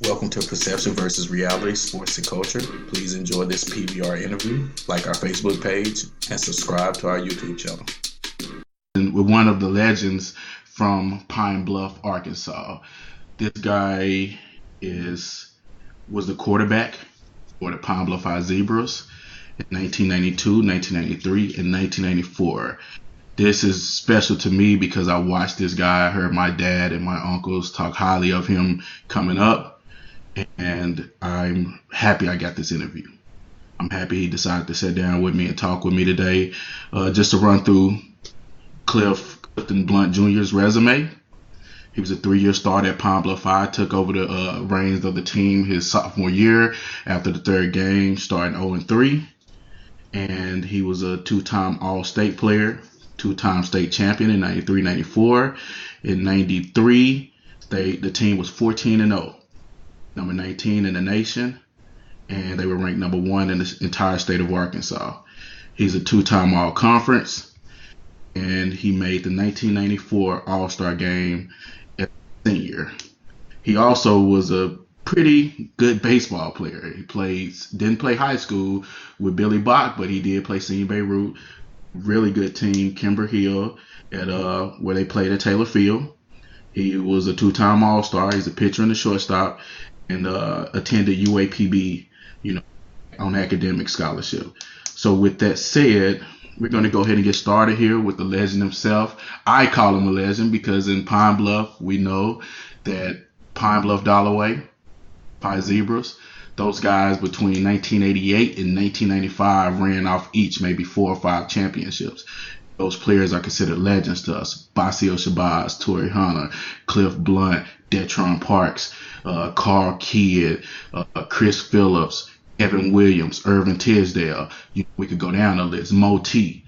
Welcome to Perception versus Reality Sports and Culture. Please enjoy this PBR interview, like our Facebook page, and subscribe to our YouTube channel. And with one of the legends from Pine Bluff, Arkansas. This guy was the quarterback for the Pine Bluff High Zebras in 1992, 1993, and 1994. This is special to me because I watched this guy. I heard my dad and my uncles talk highly of him coming up, and I'm happy I got this interview. I'm happy he decided to sit down with me and talk with me today, just to run through Clifton Blunt Jr.'s resume. He was a 3-year starter at Pine Bluff High, took over the reins of the team his sophomore year after the third game, starting 0-3. And he was a 2-time All-State player, 2-time state champion in 93, 94. In 93, the team was 14-0, number 19 in the nation, and they were ranked number 1 in the entire state of Arkansas. He's a 2-time All-Conference, and he made the 1994 All-Star game as a senior. He also was a pretty good baseball player. Didn't play high school with Billy Bach, but he did play Senior Beirut. Really good team, Kimber Hill, at where they played at Taylor Field. He was a 2-time All-Star. He's a pitcher and a shortstop, and attended UAPB, on academic scholarship. So with that said, we're going to go ahead and get started here with the legend himself. I call him a legend because in Pine Bluff, we know that Pine Bluff Dalloway, Pine Zebras, those guys between 1988 and 1995 ran off each maybe 4 or 5 championships. Those players are considered legends to us. Basil Shabazz, Torrey Hunter, Cliff Blunt, Detron Parks, Carl Kidd, Chris Phillips, Evan Williams, Irvin Tisdale. We could go down the list. Mo T.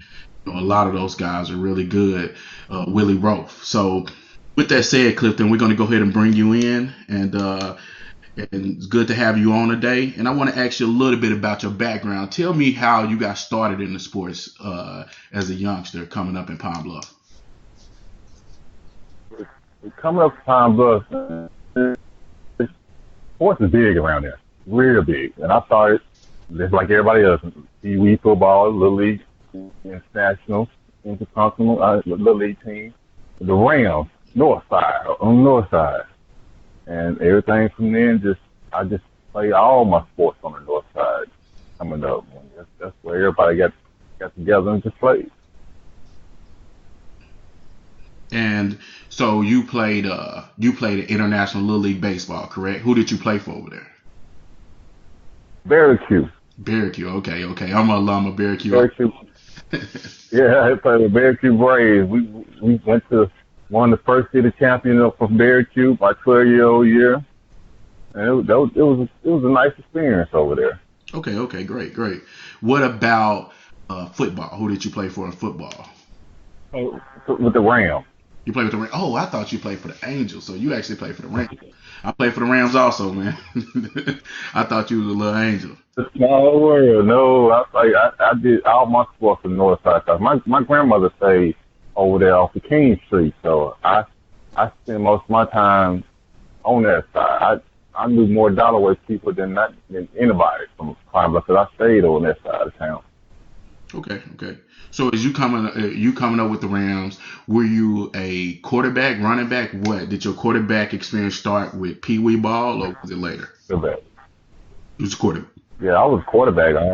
A lot of those guys are really good. Willie Rofe. So with that said, Clifton, we're going to go ahead and bring you in, and it's good to have you on today. And I want to ask you a little bit about your background. Tell me how you got started in the sports as a youngster coming up in Pine Bluff. Coming up to Pine Bluff, sports is big around there, real big. And I started just like everybody else, Pee Wee football, Little League, international, intercontinental, Little League team. The Rams, on the north side. And everything from then, I just played all my sports on the north side coming up. And that's where everybody got together and just played. And so you played international Little League baseball, correct? Who did you play for over there? Barracue. Okay. I'm an alum of Barracue. Yeah, I played with Barracue Braves. We went to won the first city champion from Barracue my 12-year-old year, and it was a nice experience over there. Okay, great. What about football? Who did you play for in football? With the Rams. You played with the Rams. Oh, I thought you played for the Angels. So you actually played for the Rams. I played for the Rams also, man. I thought you was a little Angel. The small world. No, I did all my sports on the north side. My grandmother stayed over there off the King Street, so I spent most of my time on that side. I knew more Dalloway people than anybody from Pine Bluff, because I stayed on that side of town. Okay. So as you coming up with the Rams, were you a quarterback, running back? What did your quarterback experience start with? Pee Wee ball, or was it later? Quarterback. You was a quarterback. Yeah, I was quarterback. I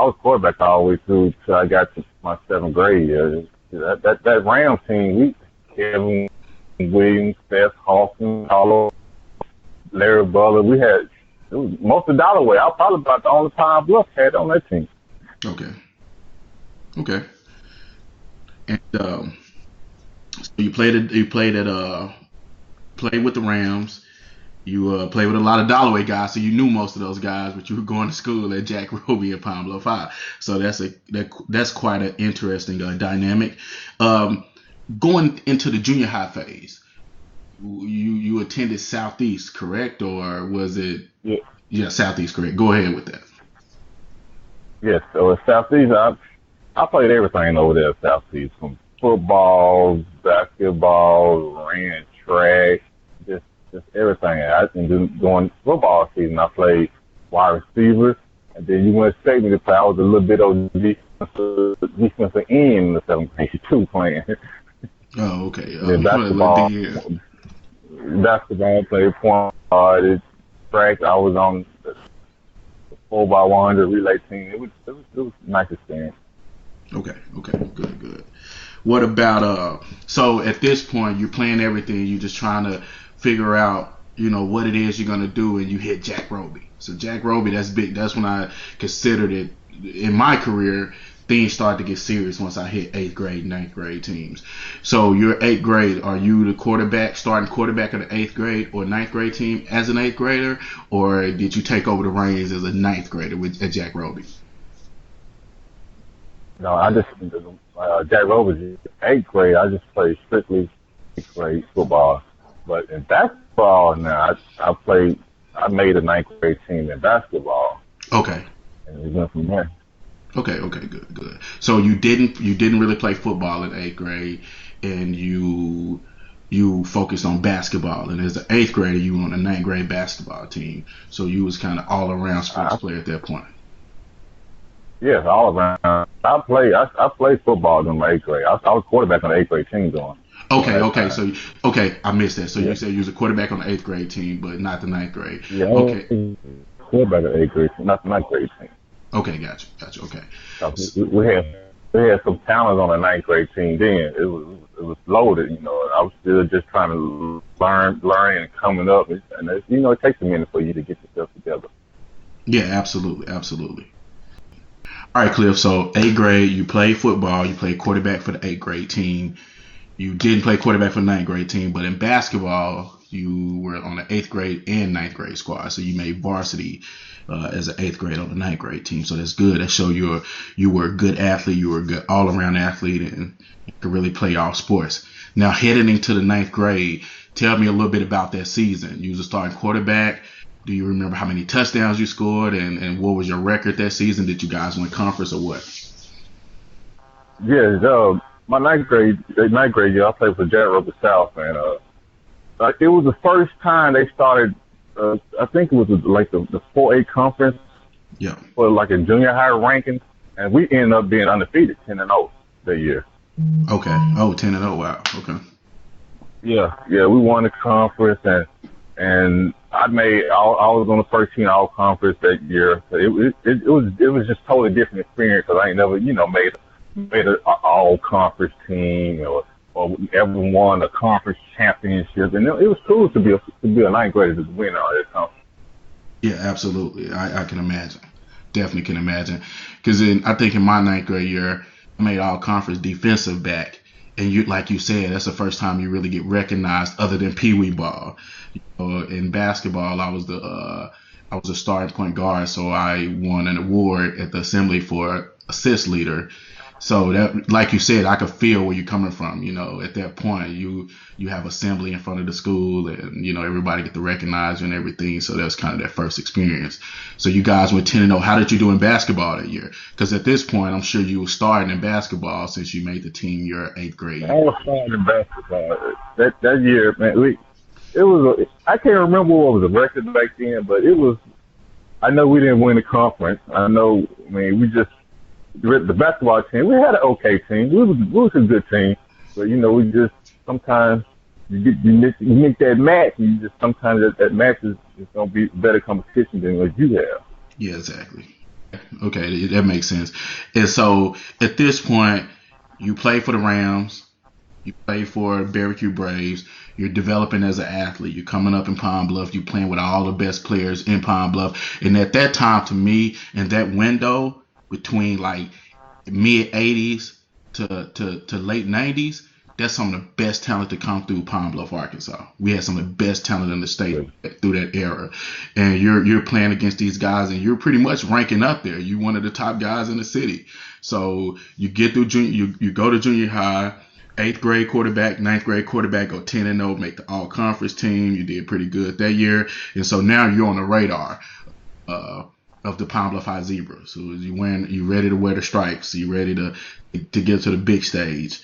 was quarterback all the way through till I got to my 7th grade year. That Rams team, Kevin Williams, Seth Hawkins, Larry Butler, most of Dalloway. I was probably about the only Pine Bluff had on that team. Okay. And so you played with the Rams. You played with a lot of Dalloway guys, so you knew most of those guys, but you were going to school at Jack Robey at Pine Bluff High. So that's quite an interesting dynamic. Going into the junior high phase, you attended Southeast, correct? Or was it? Yeah, Southeast, correct. Go ahead with that. Yes, so at Southeast, I played everything over there at Southeast, from football, basketball, ran track, just just everything. And then during football season, I played wide receiver, and then you went to take me to play. I was a little bit of defensive end in the 7th grade too, playing. Oh, okay. And then basketball, played point guard, track. I was on the 4x100 relay team. It was a nice experience. Okay, good. What about so at this point you're playing everything, you're just trying to figure out, what it is you're gonna do, and you hit Jack Robey. So Jack Robey, that's big. That's when I considered it in my career. Things started to get serious once I hit 8th grade, 9th grade teams. So you're 8th grade. Are you the starting quarterback of the 8th grade or 9th grade team as an 8th grader, or did you take over the reins as a 9th grader at Jack Robey? No, I just Jack Robey 8th grade. I just played strictly 8th grade football. But in basketball now, I made a 9th grade team in basketball. Okay. And we went from there. Okay, good. So you didn't really play football in 8th grade, and you focused on basketball. And as an 8th grader, you were on the 9th grade basketball team. So you was kind of all around sports player at that point. Yes, all around. I played football in my 8th grade. I was quarterback on the 8th grade team going. Okay. So I missed that. So you said you was a quarterback on the 8th grade team, but not the 9th grade. Yeah. Okay. Quarterback on the 8th grade team, not the 9th grade team. Okay, gotcha. Okay. We had some talent on the 9th grade team then. It was loaded, I was still just trying to learn and coming up, and it takes a minute for you to get yourself together. Yeah, absolutely. All right, Cliff. So 8th grade, you played football. You played quarterback for the 8th grade team. You didn't play quarterback for the 9th grade team, but in basketball, you were on the 8th grade and 9th grade squad. So you made varsity as an 8th grade on the 9th grade team. So that's good. That show you were a good athlete. You were a good all-around athlete, and you could really play all sports. Now, heading into the 9th grade, tell me a little bit about that season. You was a starting quarterback. Do you remember how many touchdowns you scored, and what was your record that season? Did you guys win conference or what? Yeah, my 9th grade year, I played for Jack Robey South, and it was the first time they started. I think it was like the 4A conference. Yeah. For like a junior high ranking, and we ended up being undefeated, 10-0 that year. Okay. Oh, 10-0. Wow. Okay. Yeah. We won the conference, and I was on the first team all conference that year. So it was just totally different experience because I ain't never made an all conference team or ever won a conference championship, and it was cool to be a 9th grader to win all that conference. Yeah, absolutely. I can imagine. Definitely can imagine. Because I think in my 9th grade year, I made all conference defensive back, and like you said, that's the first time you really get recognized other than Pee Wee ball. In basketball, I was a starting point guard, so I won an award at the assembly for assist leader. So that, like you said, I could feel where you're coming from. At that point, you have assembly in front of the school, and everybody get to recognize you and everything. So that was kind of that first experience. So you guys went 10-0. How did you do in basketball that year? Because at this point, I'm sure you were starting in basketball since you made the team your 8th grade. I was starting in basketball that year, man. I can't remember what was the record back then, but it was. I know we didn't win the conference. The basketball team, we had an okay team. We was a good team, but we just sometimes you make that match, and you just sometimes that match is gonna be better competition than what you have. Yeah, exactly. Okay, that makes sense. And so at this point, you play for the Rams, you play for Barbecue Braves. You're developing as an athlete. You're coming up in Pine Bluff. You're playing with all the best players in Pine Bluff. And at that time, to me, in that window between like mid 80s to late 90s, that's some of the best talent to come through Pine Bluff, Arkansas. We had some of the best talent in the state through that era. And you're playing against these guys, and you're pretty much ranking up there. You're one of the top guys in the city. So you get through you go to junior high. 8th grade quarterback, 9th grade quarterback, go 10-0, make the all-conference team. You did pretty good that year. And so now you're on the radar. of the Pine Bluff High Zebras. So you ready to wear the stripes, you ready to get to the big stage.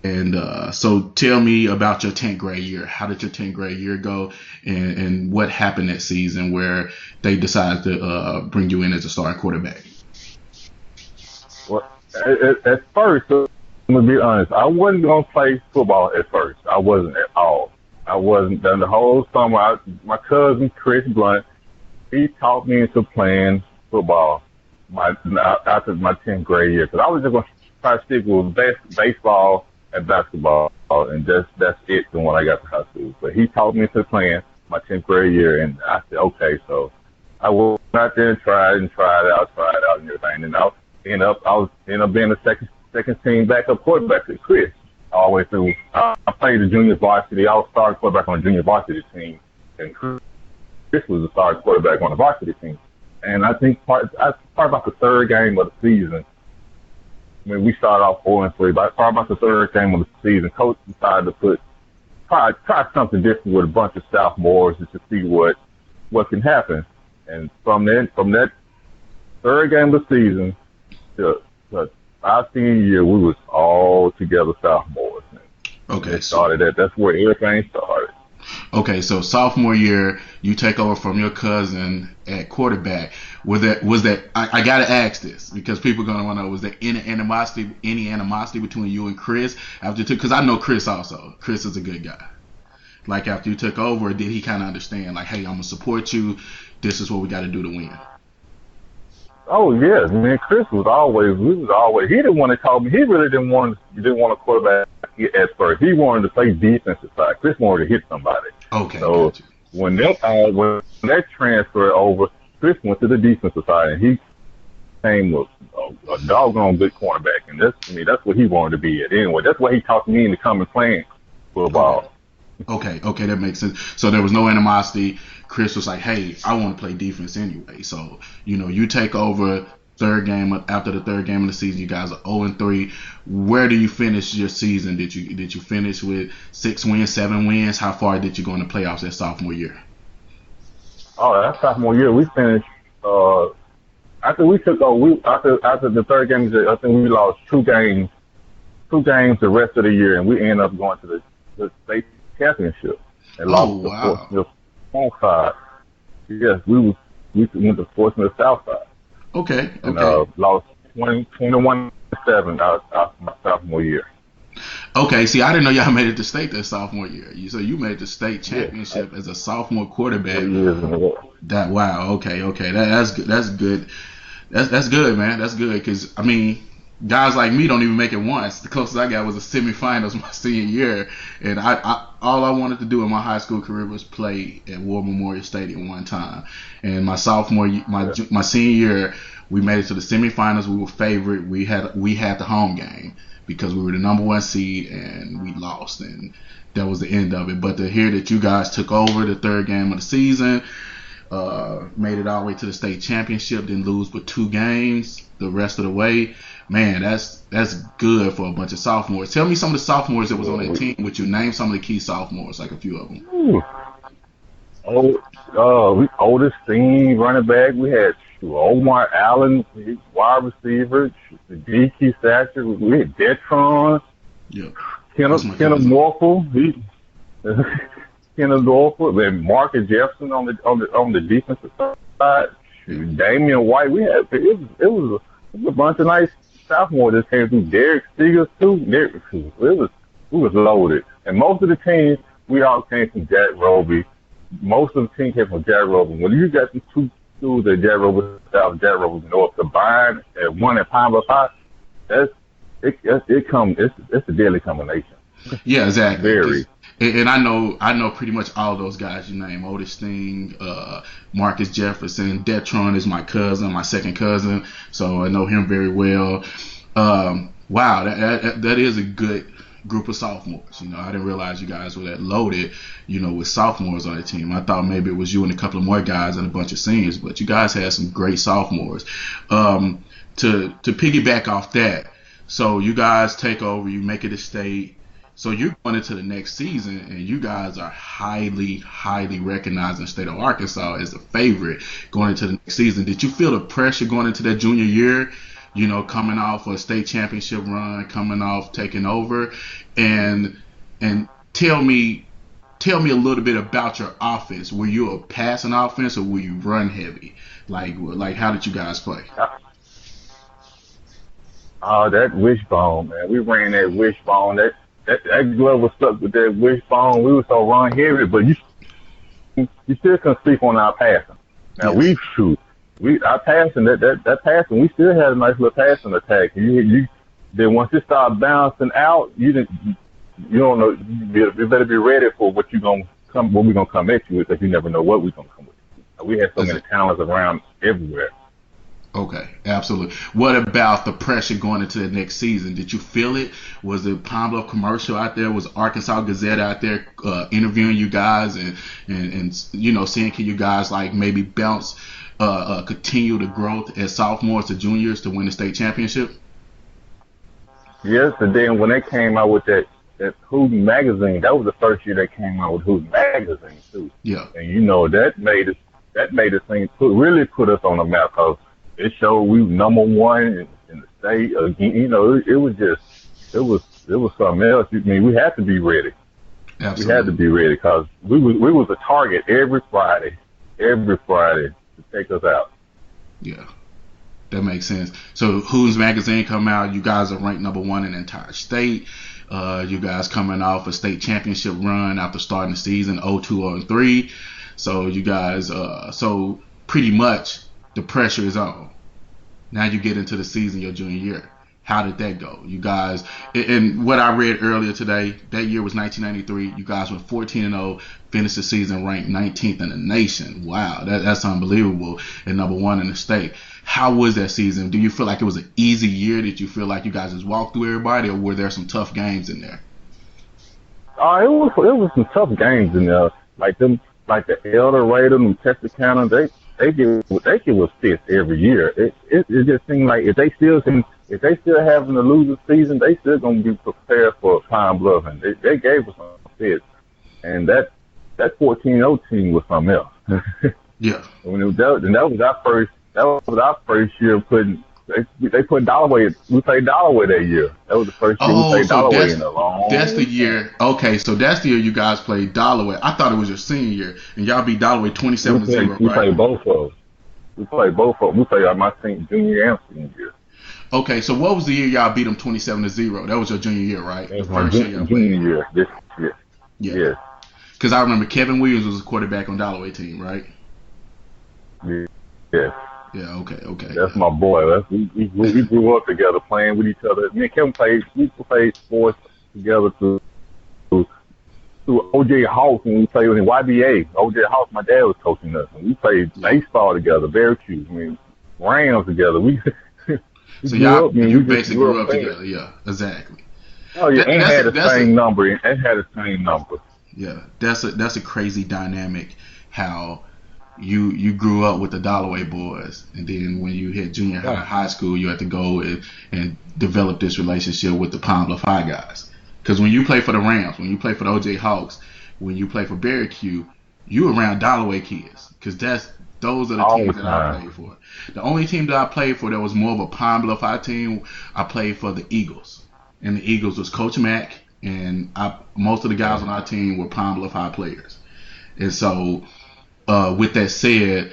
And so tell me about your 10th grade year. How did your 10th grade year go, and what happened that season where they decided to bring you in as a starting quarterback? Well, at first, I'm gonna be honest. I wasn't gonna play football at first. I wasn't at all. I wasn't. Done the whole summer. My cousin Chris Blunt, he taught me into playing football. After my 10th grade year, because I was just gonna try to stick with baseball and basketball, and that's it. From when I got to high school, but he taught me into playing my 10th grade year, and I said okay. So I went out there and tried out, and everything, and I was ended up being the second team backup quarterback to Chris all the way through. I played the junior varsity. I was starting quarterback on the junior varsity team, and Chris was the starting quarterback on the varsity team. And I think part about the third game of the season, when we started off 4-3, but part about the third game of the season, coach decided to try something different with a bunch of sophomores just to see what can happen. And from that third game of the season to our senior year, we was all together sophomores. Okay, that's where everything started. Okay, so sophomore year, you take over from your cousin at quarterback. Was that? I gotta ask this because people are gonna want to know: was there any animosity between you and Chris after you took? Because I know Chris also. Chris is a good guy. Like after you took over, did he kind of understand? Like, hey, I'm gonna support you. This is what we got to do to win. Oh yeah, man. Chris was always. He didn't want to call me. He really didn't want a quarterback at first. He wanted to play defensive side. Chris wanted to hit somebody. Okay. So gotcha. when that transferred over, Chris went to the defensive side, and he became a doggone good cornerback. And that's what he wanted to be at. Anyway, that's why he talked me into coming playing football. Okay, that makes sense. So there was no animosity. Chris was like, hey, I want to play defense anyway. So, you take over after the third game of the season. You guys are 0-3. Where do you finish your season? Did you finish with 6 wins, 7 wins? How far did you go in the playoffs that sophomore year? Oh, that sophomore year, we finished, after we took over, after the third game, I think we lost 2 games the rest of the year, and we ended up going to the state championship and lost the North side. Yes, we went to Force in the South side. Okay. And lost 21-7 out my sophomore year. Okay, see, I didn't know y'all made it to state that sophomore year. So you made the state championship as a sophomore quarterback. Wow. Okay. That's good. That's good. That's good, man. That's good because guys like me don't even make it once. The closest I got was a semifinals my senior year, and all I wanted to do in my high school career was play at War Memorial Stadium one time. And my my senior year, we made it to the semifinals. We were favored. We had the home game because we were the number 1 seed, and we lost, and that was the end of it. But to hear that you guys took over the third game of the season, made it all the way to the state championship, didn't lose but 2 games the rest of the way. Man, that's good for a bunch of sophomores. Tell me some of the sophomores that was on that team. Would you name some of the key sophomores, like a few of them? Oldest team running back. We had Omar Allen, wide receiver. D.K. Thatcher. We had Detron. Yeah. Kenneth Morphle. Kenneth Morphle. And Marcus Jefferson on the defensive side. Damian White. It was a bunch of nice sophomores that came through. Derek Stigers too. We was loaded. And most of the teams, we all came from Jack Robey. Most of the team came from Jack Robey. When you got these 2 schools at Jack Robey South, Jack Robey North combined at one at Pine Bluff High, it's a deadly combination. Yeah, exactly. Very. And I know pretty much all those guys you name. Otis Sting, Marcus Jefferson, Detron is my cousin, my second cousin, so I know him very well. Wow, that is a good group of sophomores. I didn't realize you guys were that loaded, with sophomores on the team. I thought maybe it was you and a couple of more guys and a bunch of seniors, but you guys had some great sophomores. To piggyback off that, so you guys take over, you make it a state. So you're going into the next season, and you guys are highly, highly recognized in the state of Arkansas as the favorite going into the next season. Did you feel the pressure going into that junior year? You know, coming off a state championship run, coming off taking over, and tell me a little bit about your offense. Were you a passing offense or were you run heavy? Like how did you guys play? Oh, that wishbone, man. We ran that wishbone. That glove was stuck with that wishbone. We were so run heavy, but you still can sleep on our passing. Now Yes. our passing that passing, we still had a nice little passing attack. Then once it started bouncing out, you don't know. You better be ready for what we're gonna come at you with, because you never know what we're gonna come with. We had so many talents around everywhere. Okay, absolutely. What about the pressure going into the next season? Did you feel it? Was the Pine Bluff commercial out there? Was Arkansas Gazette out there interviewing you guys and you know, seeing can you guys like maybe bounce, continue the growth as sophomores to juniors to win the state championship? Yes, and then when they came out with that Hooten magazine, that was the first year they came out with Hooten magazine too. Yeah. And you know that made us really put us on the map, because it showed we were number one in the state. Again, you know, it was something else. I mean, we had to be ready. Absolutely. We had to be ready, because we was a target every Friday to take us out. Yeah. That makes sense. So Who's Magazine come out, you guys are ranked number one in the entire state. You guys coming off a state championship run after starting the season 0-2-0-3. So you guys, so pretty much the pressure is on. Now you get into the season your junior year. How did that go? You guys, and what I read earlier today, that year was 1993. You guys went 14-0, finished the season ranked 19th in the nation. Wow, that's unbelievable, and number one in the state. How was that season? Do you feel like it was an easy year? Did you feel like you guys just walked through everybody, or were there some tough games in there? It was some tough games in there. Like the Elder Raider and Texarkana, they give us fits every year. It just seemed like if they still having a losing season, they still gonna be prepared for Pine Bluff, and they gave us some fits. And that 14-0 team was something else. Yeah. That was our first year putting. They put Dalloway. We played Dalloway that year. That was the first year we played Dalloway in a long. That's the year. Okay, so that's the year you guys played Dalloway. I thought it was your senior year, and y'all beat Dalloway 27-0. We right? played both of them. We played my junior and senior year. Okay, so what was the year y'all beat them 27-0? That was your junior year, right? That was my junior year. Yeah. Yeah. Because I remember Kevin Williams was a quarterback on Dalloway team, right? Yeah. Yeah. Okay. That's my boy. We grew up together playing with each other. Me and Kevin we played sports together through OJ Hawks, when we played with YBA. OJ Hawks, my dad was coaching us, and we played baseball together, Syracuse, Rams together. So you basically grew up together. Yeah, exactly. Oh yeah, and had the same number. And had the same number. Yeah, that's a crazy dynamic. How you grew up with the Dalloway boys, and then when you hit junior high school, you had to go and develop this relationship with the Pine Bluff High guys. Because when you play for the Rams, when you play for the OJ Hawks, when you play for Syracuse, you around Dalloway kids. Because those are the teams that I played for. The only team that I played for that was more of a Pine Bluff High team, I played for the Eagles. And the Eagles was Coach Mack, and most of the guys on our team were Pine Bluff High players. And so, with that said,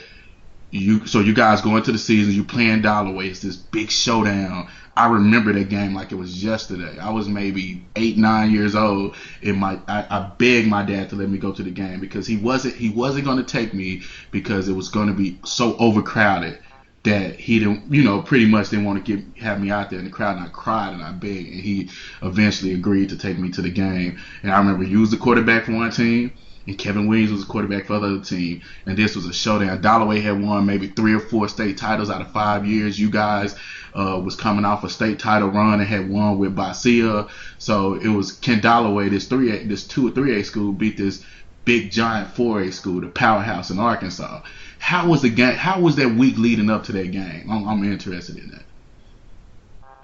you guys go into the season, you playing Dalloway, it's this big showdown. I remember that game like it was yesterday. I was maybe 8-9 years old, and I begged my dad to let me go to the game because he wasn't going to take me because it was going to be so overcrowded that he didn't, pretty much didn't want to have me out there in the crowd. And I cried and I begged, and he eventually agreed to take me to the game. And I remember you was the quarterback for one team, and Kevin Williams was the quarterback for the other team, and this was a showdown. Dalloway had won maybe 3 or 4 state titles out of 5 years. You guys was coming off a state title run and had won with Basia. So it was, can Dalloway, this 2 or 3A school, beat this big giant 4A school, the powerhouse in Arkansas? How was the game? How was that week leading up to that game? I'm interested in that.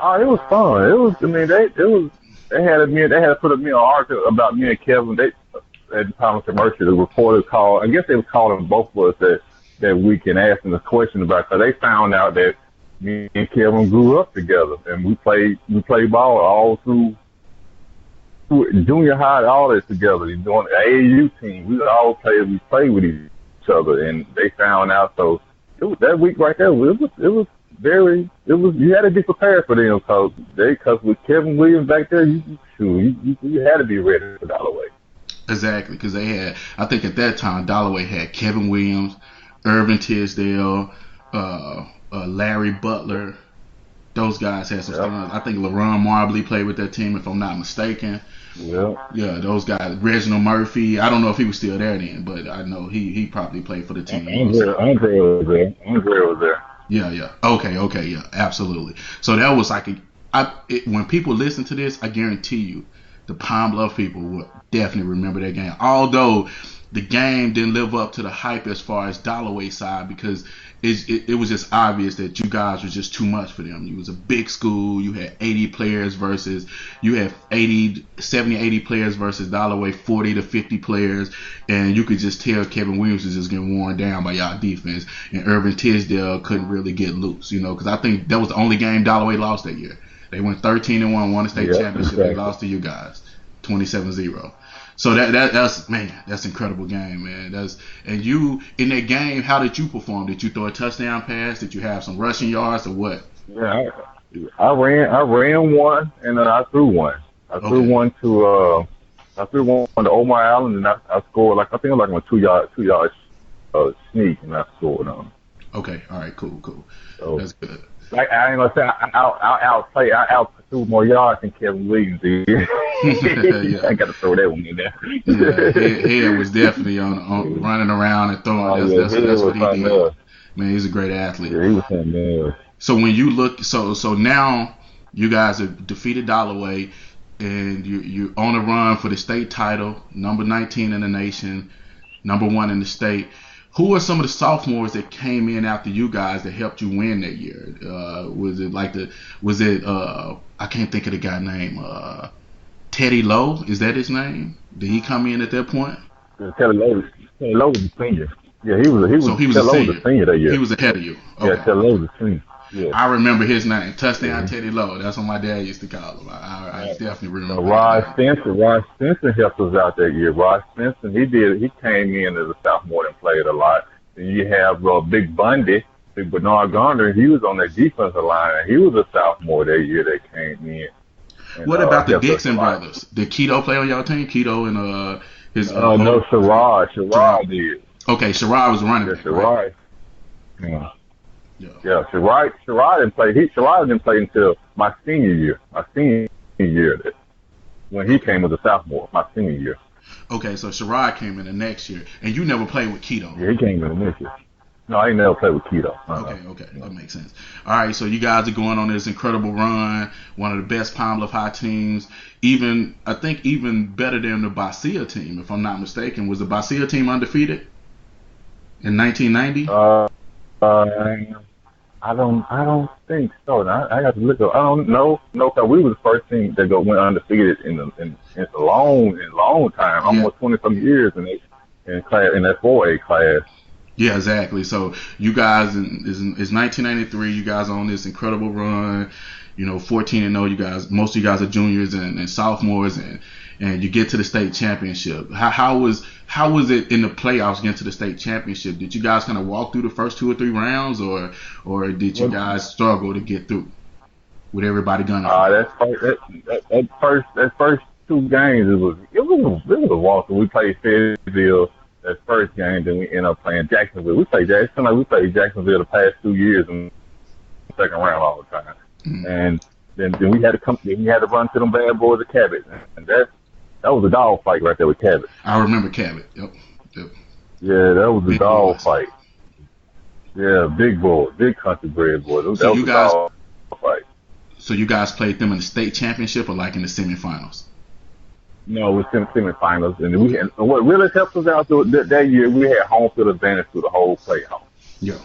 Oh, it was fun. It was. I mean, They had to put me on article about me and Kevin. They at the time of commercial, the reporter called. I guess they was calling both of us that week and asking a question about. Cause they found out that me and Kevin grew up together and we played ball all through junior high, all that together. Doing the AAU team, we played with each other, and they found out. So that week right there, you had to be prepared for them because with Kevin Williams back there, you had to be ready for Dalloway. Exactly, because they had, I think at that time, Dalloway had Kevin Williams, Irvin Tisdale, Larry Butler. Those guys had some stuff. I think LaRon Marbley played with that team, if I'm not mistaken. Yeah, those guys. Reginald Murphy. I don't know if he was still there then, but I know he probably played for the team. Andre was there. Yeah. Okay, yeah, absolutely. So that was like when people listen to this, I guarantee you, the Pine Bluff people will definitely remember that game. Although the game didn't live up to the hype as far as Dalloway's side, because it was just obvious that you guys were just too much for them. You was a big school. You had 80 players versus, you had 70, 80 players versus Dalloway 40 to 50 players. And you could just tell Kevin Williams was just getting worn down by y'all defense. And Irvin Tisdale couldn't really get loose, because I think that was the only game Dalloway lost that year. They went 13-1, won the state championship. Exactly. They lost to you guys, 27-0. So that's an incredible game, man. And you in that game, how did you perform? Did you throw a touchdown pass? Did you have some rushing yards or what? Yeah, I ran one and then I threw one. I threw one to Omar Allen, and I scored I think it was a 2 yard sneak, and I scored on. Okay, all right, cool. So, that's good. I ain't gonna say I outthrew more yards than Kevin Williams did. Yeah. I got to throw that one in there. Yeah, Head was definitely on running around and throwing. That's what he did. Man, he's a great athlete. Yeah, he was something. So when you look, so now you guys have defeated Dalloway, and you're on a run for the state title, number 19 in the nation, number 1 in the state. Who are some of the sophomores that came in after you guys that helped you win that year? I can't think of the guy's name. Teddy Lowe, is that his name? Did he come in at that point? Yeah, Teddy Lowe was a senior. Yeah, he was a senior that year. He was ahead of you. Okay. Yeah, Teddy Lowe was a senior. Yeah. I remember his name, Touchdown Teddy Lowe. That's what my dad used to call him. I definitely remember. Rod Stinson helped us out that year. Rod Stinson, he came in as a sophomore and played a lot. And you have Big Bernard Garner. He was on that defensive line. He was a sophomore that year that came in. And, what about the Dixon brothers? Did Keto play on y'all team? Keto and his. No, Sherrod did. Okay, Sherrod was running back. Sherrod. Right? Yeah, Sherrod didn't play. Sherrod didn't play until my senior year. When he came as a sophomore, my senior year. Okay, so Sherrod came in the next year, and you never played with Keto. Yeah, he came in the next year. No, I ain't never played with Keto. Okay, that makes sense. All right, so you guys are going on this incredible run, one of the best Pine Bluff High teams, even better than the Basia team, if I'm not mistaken. Was the Basia team undefeated in 1990? I don't think so. I got to look up. I don't know. No, because we were the first team that went undefeated in a long time, almost 20-some years in that 4A class. Yeah, exactly. So you guys, it's 1993. You guys are on this incredible run. 14-0. You guys, most of you guys are juniors and sophomores, and you get to the state championship. How was it in the playoffs getting to the state championship? Did you guys kind of walk through the first 2 or 3 rounds, or did you guys struggle to get through with everybody gunning? That first 2 games it was a walk. We played Fayetteville that first game, then we ended up playing Jacksonville. We played Jacksonville the past 2 years in the second round all the time. Mm-hmm. And then we had to come. Then we had to run to them bad boys at Cabot, and that was a dog fight right there with Cabot. I remember Cabot. Yep. Yeah, that was a dog fight. Yeah, big boy, big country bred boy. That was a dog fight. So you guys played them in the state championship or like in the semifinals? No, it was in the semifinals, and what really helped us out that year, we had home field advantage through the whole playoff. Yeah.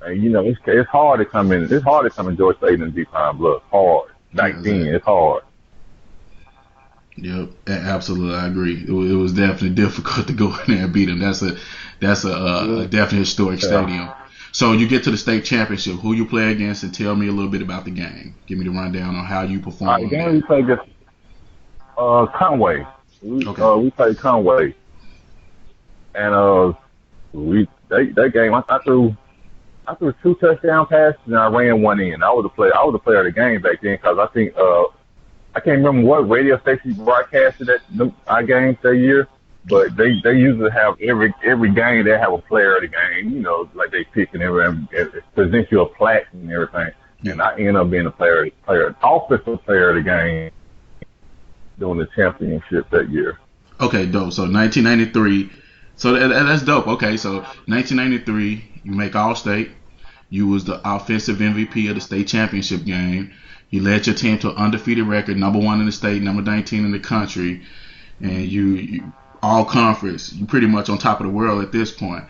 And it's hard to come in. It's hard to come in Georgia State and Deep Pine Bluff. Hard. Back then, it's hard. Yep, absolutely, I agree. It was definitely difficult to go in there and beat them. That's a definitely historic Yeah. stadium. So you get to the state championship. Who you play against, and tell me a little bit about the game. Give me the rundown on how you All right, the performed game we there. played against Conway. Okay. We played Conway, and we that game I threw two touchdown passes and I ran one in. I was the player of the game back then because I think I can't remember what radio station broadcasted our games that year, but they usually have every game they have a player of the game. You know, like they pick and everything, present you a plaque and everything. Yeah. And I ended up being the offensive player of the game during the championship that year. Okay, dope. So 1993. So that's dope. Okay, so 1993, you make All State. You was the offensive MVP of the state championship game. You led your team to an undefeated record, number one in the state, number 19 in the country, and you all conference. You pretty much on top of the world at this point.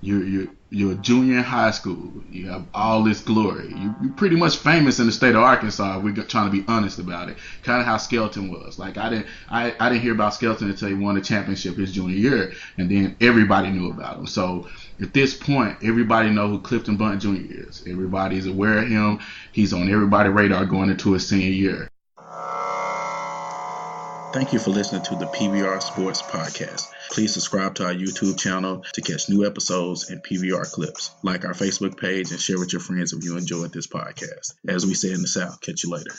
You're a junior in high school. You have all this glory. You're pretty much famous in the state of Arkansas. We're trying to be honest about it. Kind of how Skelton was. Like I didn't hear about Skelton until he won the championship his junior year, and then everybody knew about him. So at this point, everybody know who Clifton Bunt Jr. is. Everybody's aware of him. He's on everybody's radar going into his senior year. Thank you for listening to the PBR Sports Podcast. Please subscribe to our YouTube channel to catch new episodes and PBR clips. Like our Facebook page and share with your friends if you enjoyed this podcast. As we say in the South, catch you later.